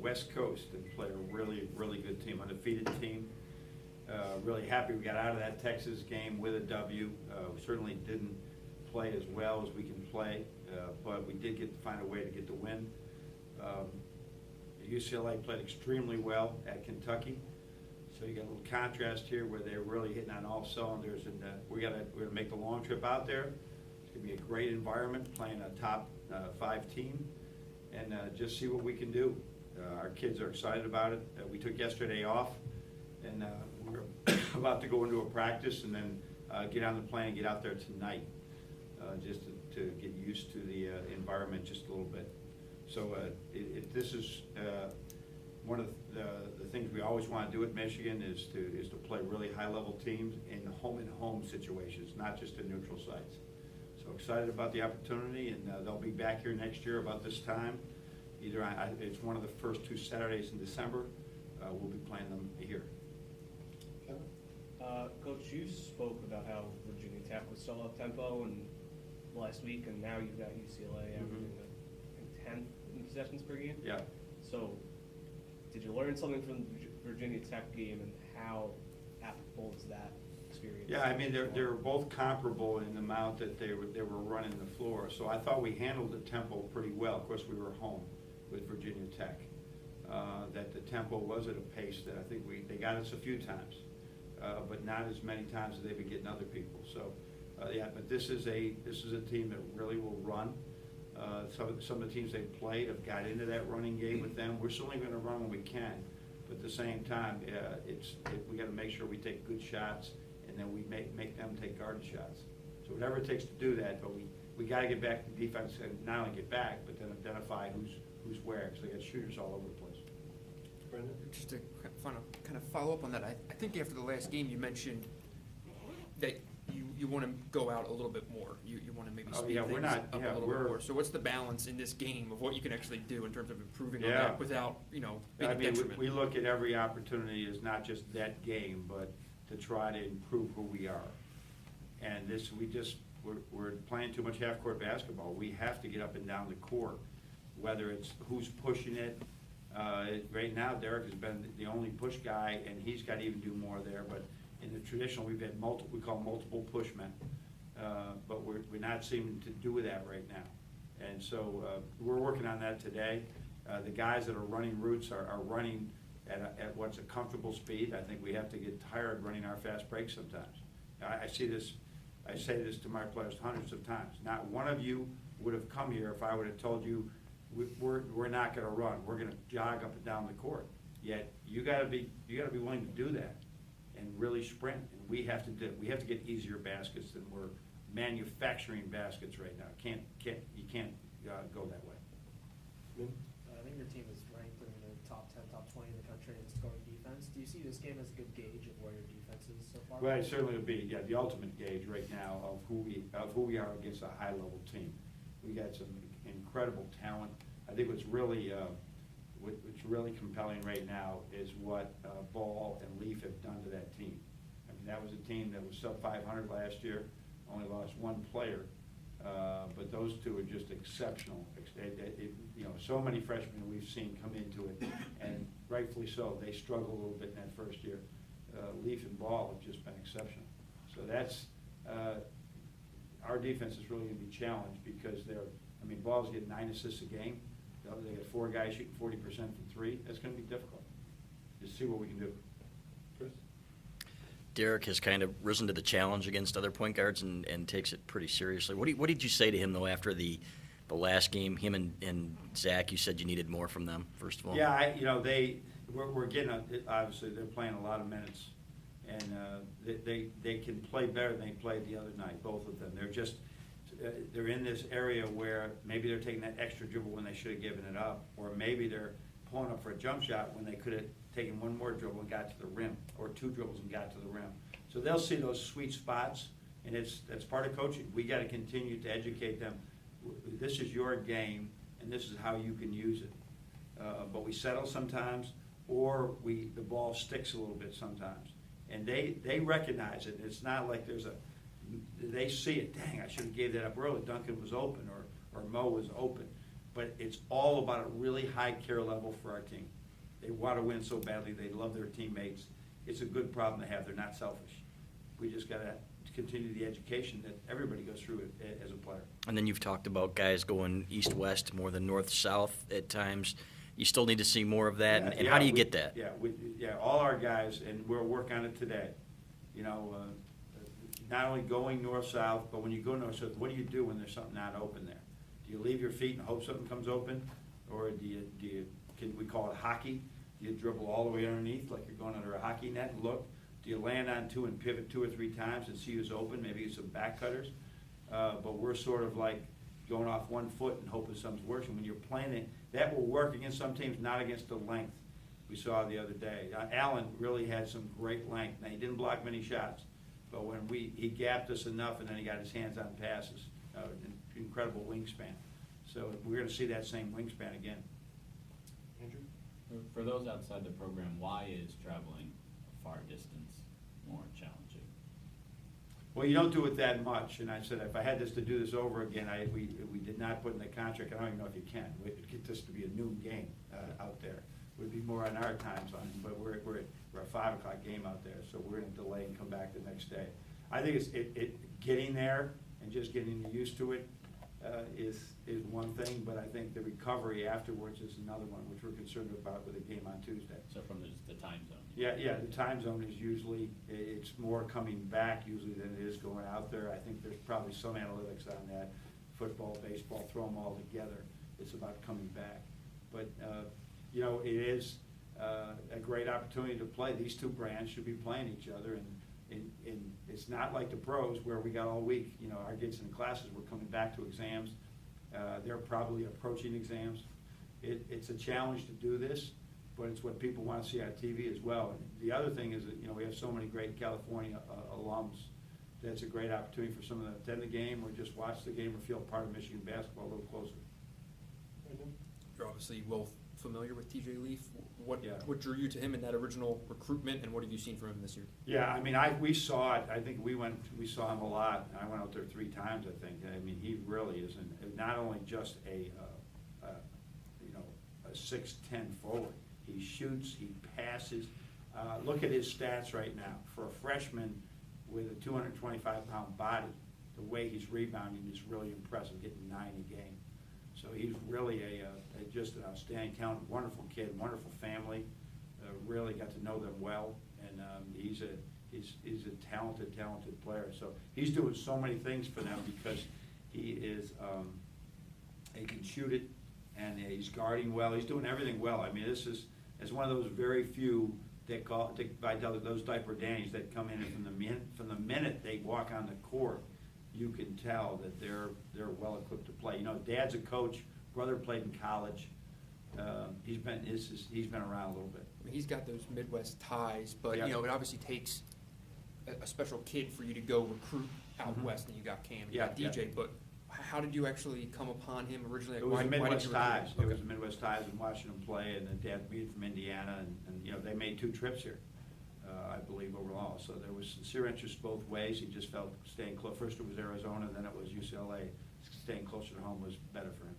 West Coast and play a really, really good team, undefeated team. Really happy we got out of that Texas game with a W. We certainly didn't play as well as we can play, but we did find a way to get the win. UCLA played extremely well at Kentucky, so you got a little contrast here where they're really hitting on all cylinders, and we're gonna make the long trip out there. It's gonna be a great environment, playing a top 5 team, and just see what we can do. Our kids are excited about it. We took yesterday off, and we're about to go into a practice and then get on the plane and get out there tonight, just to get used to the environment just a little bit. So this is one of the things we always want to do at Michigan is to play really high-level teams in home situations, not just in neutral sites. So excited about the opportunity, and they'll be back here next year about this time. Either it's one of the first 2 Saturdays in December. We'll be playing them here. Coach, you spoke about how Virginia Tech was so up-tempo and last week, and now you've got UCLA averaging 10 possessions per game. Yeah. So, did you learn something from the Virginia Tech game, and how applicable is that experience? Yeah, I mean they're both comparable in the amount that they were running the floor. So I thought we handled the tempo pretty well. Of course, we were home with Virginia Tech. That the tempo was at a pace that I think they got us a few times, but not as many times as they've been getting other people. So yeah, but this is a team that really will run. Some of the teams they've played have got into that running game with them. We're certainly going to run when we can, but at the same time, we got to make sure we take good shots, and then we make them take guarded shots. So whatever it takes to do that, but we got to get back to defense, and not only get back, but then identify who's where, because they got shooters all over the place. Brendan? Just to kind of follow up on that, I think after the last game you mentioned that you want to go out a little bit more. You want to maybe speed things up a little bit more. So what's the balance in this game of what you can actually do in terms of improving on that without, being a detriment? We look at every opportunity as not just that game, but to try to improve who we are. And we're playing too much half-court basketball. We have to get up and down the court, whether it's who's pushing it. Right now, Derek has been the only push guy, and he's got to even do more there. But in the traditional, we've had we call multiple pushmen, but we're not seeming to do that right now. And so we're working on that today. The guys that are running routes are running at what's a comfortable speed. I think we have to get tired running our fast breaks sometimes. I say this to my players hundreds of times. Not one of you would have come here if I would have told you we're not going to run. We're going to jog up and down the court. Yet you got to be willing to do that and really sprint. And we have to get easier baskets than we're manufacturing baskets right now. You can't go that way. I think your team is ranked in the top 10, top 20 in the country in scoring defense. Do you see this game as a good gauge of where your defense is so far? Well, it certainly would be the ultimate gauge right now of who we are against a high level team. We got some incredible talent. I think what's really compelling right now is what Ball and Leaf have done to that team. I mean, that was a team that was sub 500 last year, only lost one player, but those two are just exceptional. So many freshmen we've seen come into it, and rightfully so. They struggled a little bit in that first year. Leaf and Ball have just been exceptional. So that's our defense is really going to be challenged because Ball's getting 9 assists a game. They got 4 guys shooting 40% from 3. That's going to be difficult. Just see what we can do. Chris? Derek has kind of risen to the challenge against other point guards and takes it pretty seriously. What did you say to him, though, after the last game? Him and Zach, you said you needed more from them, first of all. Yeah, we're getting, obviously, they're playing a lot of minutes. And they can play better than they played the other night, both of them. They're in this area where maybe they're taking that extra dribble when they should have given it up, or maybe they're pulling up for a jump shot when they could have taken one more dribble and got to the rim, or 2 dribbles and got to the rim. So they'll see those sweet spots, and that's part of coaching. We got to continue to educate them. This is your game, and this is how you can use it. But we settle sometimes, or the ball sticks a little bit sometimes, and they recognize it. It's not like they see it. Dang, I should have gave that up early. Duncan was open, or Mo was open. but it's all about a really high care level for our team. They want to win so badly, they love their teammates. It's a good problem to have, they're not selfish. We just got to continue the education that everybody goes through it as a player. And then you've talked about guys going east-west more than north-south at times. You still need to see more of that, and how do you get that? Yeah, all our guys, and we'll work on it today. You know, not only going north-south, but when you go north-south, what do you do when there's something not open there? Do you leave your feet and hope something comes open? Or do you can we call it hockey? Do you dribble all the way underneath like you're going under a hockey net and look? Do you land on two and pivot 2 or 3 times and see who's open? Maybe it's some back cutters. But we're sort of like going off 1 foot and hoping something's working. When you're playing it, that will work against some teams, not against the length we saw the other day. Allen really had some great length. Now, he didn't block many shots, but when he gapped us enough and then he got his hands on passes, incredible wingspan. So we're going to see that same wingspan again. Andrew? For those outside the program, why is traveling a far distance more challenging? Well, you don't do it that much, and I said if I had this to do this over again, we did not put in the contract. I don't even know if you can. We'd get this to be a noon game out there. It would be more on our time zone, but we're a 5 o'clock game out there, so we're going to delay and come back the next day. I think it's getting there and just getting used to it is one thing, but I think the recovery afterwards is another one, which we're concerned about with the game on Tuesday. So from the time zone? Yeah, the time zone is usually, it's more coming back usually than it is going out there. I think there's probably some analytics on that. Football, baseball, throw them all together. It's about coming back. But, you know, it is a great opportunity to play. These two brands should be playing each other, and it's not like the pros where we got all week. You know, our kids in classes, we're coming back to exams. They're probably approaching exams. It's a challenge to do this, but it's what people want to see on TV as well. And the other thing is that, you know, we have so many great California alums. That's a great opportunity for some of them to attend the game or just watch the game or feel part of Michigan basketball a little closer. Brendan? You're obviously well familiar with TJ Leaf. What drew you to him in that original recruitment, and what have you seen from him this year? Yeah, I mean, we saw it. I think we saw him a lot. I went out there 3 times, I think. I mean, he really is not only just a 6'10" forward. He shoots, he passes. Look at his stats right now. For a freshman with a 225-pound body, the way he's rebounding is really impressive, getting 9 a game. So he's really just an outstanding talent, wonderful kid, wonderful family. Really got to know them well, and he's a talented player. So he's doing so many things for them because he can shoot it, and he's guarding well. He's doing everything well. I mean, this is one of those very few those diaper Dannies that come in, and from the minute they walk on the court, you can tell that they're well equipped to play. You know, Dad's a coach, brother played in college. He's been around a little bit. I mean, he's got those Midwest ties, but Yeah. you know, it obviously takes a special kid for you to go recruit out west. And you got Cam, you got DJ, but how did you actually come upon him originally? It was Midwest ties. Okay. It was Midwest ties and watching him play, and then Dad being from Indiana, and you know, they made 2 trips here, I believe, overall. So there was sincere interest both ways. He just felt staying close. First it was Arizona, then it was UCLA. Staying closer to home was better for him.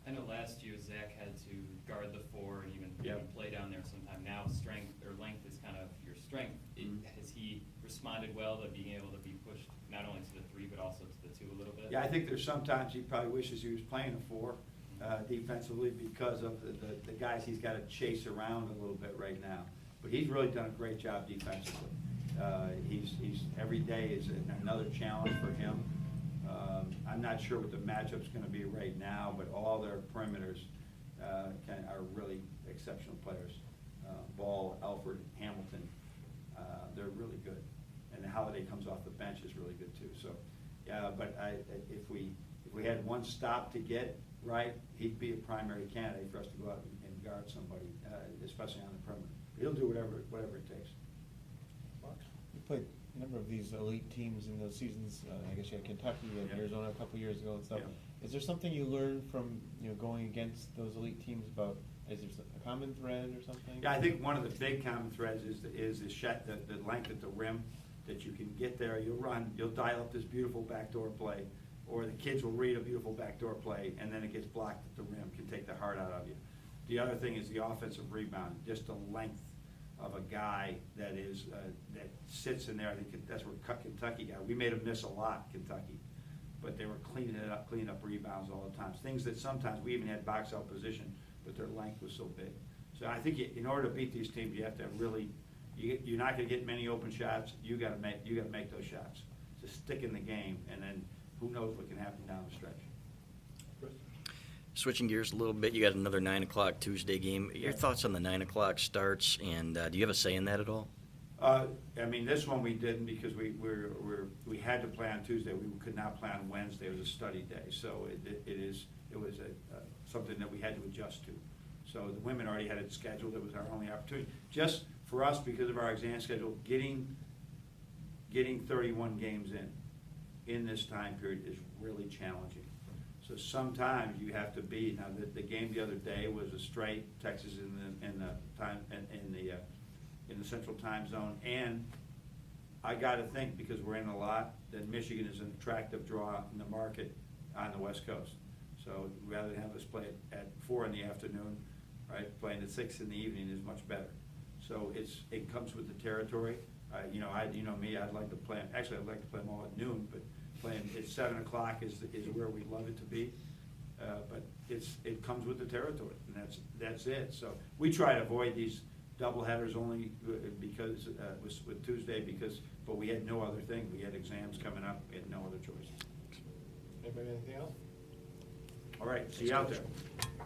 I know last year Zach had to guard the 4 and even play down there sometime. Now strength or length is kind of your strength. Has he responded well to being able to be pushed not only to the 3 but also to the 2 a little bit? Yeah, I think there's sometimes he probably wishes he was playing a 4 defensively because of the guys he's got to chase around a little bit right now. But he's really done a great job defensively. He's every day is another challenge for him. I'm not sure what the matchup's going to be right now, but all their perimeters are really exceptional players. Ball, Alford, Hamilton, they're really good. And Holiday comes off the bench is really good too. So, yeah, but if we had one stop to get right, he'd be a primary candidate for us to go out and guard somebody, especially on the perimeter. He'll do whatever it takes. You played a number of these elite teams in those seasons. I guess you had Kentucky and Arizona a couple years ago and stuff. Yeah. Is there something you learned from going against those elite teams about? Is there a common thread or something? Yeah, I think one of the big common threads is the length at the rim that you can get there. You'll dial up this beautiful backdoor play, or the kids will read a beautiful backdoor play, and then it gets blocked at the rim, can take the heart out of you. The other thing is the offensive rebound, just the length of a guy that is, that sits in there. I think that's where Kentucky got. We made them miss a lot, Kentucky, but they were cleaning up rebounds all the time. Things that sometimes we even had box out position, but their length was so big. So I think in order to beat these teams, you have to really, you're not gonna get many open shots. You gotta make those shots. Just stick in the game, and then who knows what can happen down the stretch. Switching gears a little bit, you got another 9 o'clock Tuesday game. Your thoughts on the 9 o'clock starts, and do you have a say in that at all? I mean, this one we didn't because we had to play on Tuesday. We could not play on Wednesday. It was a study day, so it was something that we had to adjust to. So the women already had it scheduled. It was our only opportunity. Just for us, because of our exam schedule, getting 31 games in this time period is really challenging. So sometimes you have to be, now the game the other day was a straight, Texas in the central time zone, and I gotta think, because we're in a lot, that Michigan is an attractive draw in the market on the West Coast. So rather than have us play it at 4 in the afternoon, right, playing at 6 in the evening is much better. So it comes with the territory. You know me, I'd like to play, actually I'd like to play them all at noon, but playing at 7 o'clock is where we'd love it to be. But it comes with the territory, and that's it. So we try to avoid these doubleheaders only because with Tuesday, but we had no other thing. We had exams coming up. We had no other choice. Anybody, anything else? All right, see you out there.